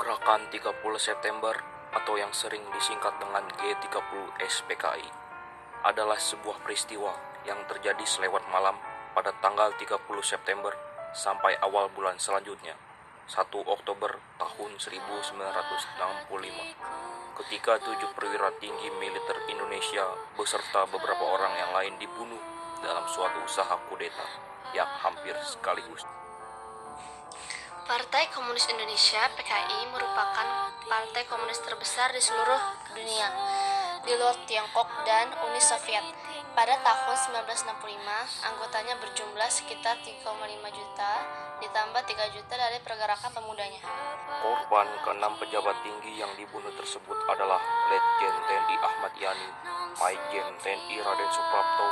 Gerakan 30 September atau yang sering disingkat dengan G30 SPKI adalah sebuah peristiwa yang terjadi selewat malam pada tanggal 30 September sampai awal bulan selanjutnya, 1 Oktober tahun 1965, ketika 7 perwira tinggi militer Indonesia beserta beberapa orang yang lain dibunuh dalam suatu usaha kudeta yang hampir sekaligus. Partai Komunis Indonesia (PKI) merupakan partai komunis terbesar di seluruh dunia, di luar Tiongkok dan Uni Soviet. Pada tahun 1965, anggotanya berjumlah sekitar 3,5 juta, ditambah 3 juta dari pergerakan pemudanya. Korban ke-6 pejabat tinggi yang dibunuh tersebut adalah Letjen TNI Ahmad Yani, Maijen TNI Raden Suprapto,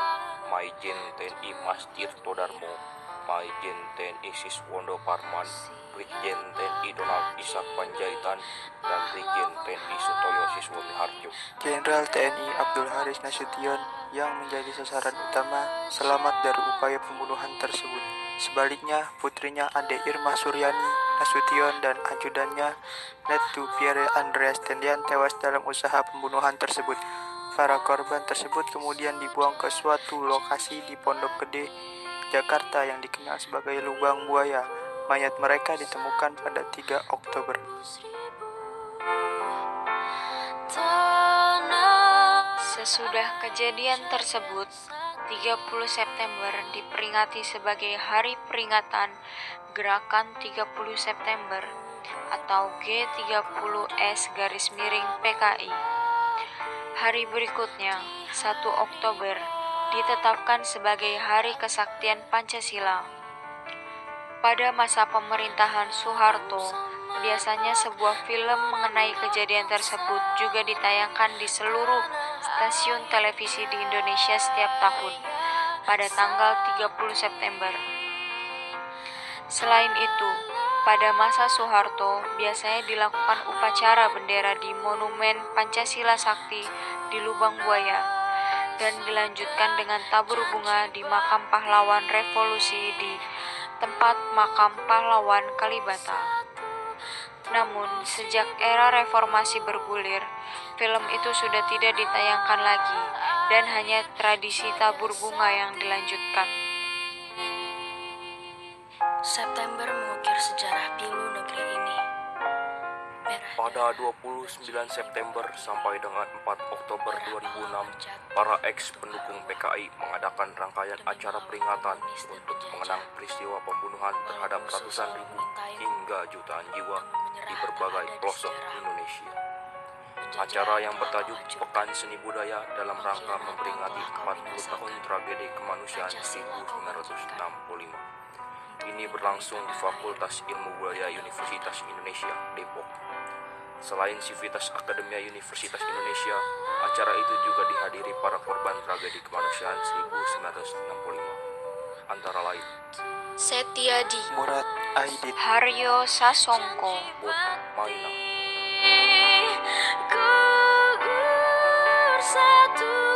Maijen TNI Mas Tirto Darmo, Maijen TNI Siswondo Parman, Brigjen TNI Donald Ishak Panjaitan, dan Brigjen TNI Sutoyo Siswo Miharjo. Jenderal TNI Abdul Haris Nasution yang menjadi sasaran utama selamat dari upaya pembunuhan tersebut. Sebaliknya, putrinya Ade Irma Suryani Nasution dan ajudannya Letu Pierre Andreas Tendian tewas dalam usaha pembunuhan tersebut. Para korban tersebut kemudian dibuang ke suatu lokasi di Pondok Gede, Jakarta yang dikenal sebagai Lubang Buaya. Mayat mereka ditemukan pada 3 Oktober. Sesudah kejadian tersebut, 30 September diperingati sebagai Hari Peringatan Gerakan 30 September atau G30S_PKI. Hari berikutnya, 1 Oktober, ditetapkan sebagai Hari Kesaktian Pancasila. Pada masa pemerintahan Soeharto, biasanya sebuah film mengenai kejadian tersebut juga ditayangkan di seluruh stasiun televisi di Indonesia setiap tahun pada tanggal 30 September. Selain itu, pada masa Soeharto biasanya dilakukan upacara bendera di Monumen Pancasila Sakti di Lubang Buaya dan dilanjutkan dengan tabur bunga di Makam Pahlawan Revolusi di tempat Makam Pahlawan Kalibata. Namun, sejak era reformasi bergulir, film itu sudah tidak ditayangkan lagi dan hanya tradisi tabur bunga yang dilanjutkan. September mengukir sejarah pilu negeri ini. Pada 29 September sampai dengan 4 Oktober 2006, para ex-pendukung PKI mengadakan rangkaian acara peringatan untuk mengenang peristiwa pembunuhan terhadap ratusan ribu hingga jutaan jiwa di berbagai pelosok Indonesia. Acara yang bertajuk Pekan Seni Budaya dalam rangka memperingati 40 tahun tragedi kemanusiaan 1965. Ini berlangsung di Fakultas Ilmu Budaya Universitas Indonesia, Depok. Selain Sivitas Akademia Universitas Indonesia, acara itu juga dihadiri para korban tragedi kemanusiaan 1965. Antara lain, Setiadi, Murad Aidit, Haryo Sasongko, Bob Maina, gugur satu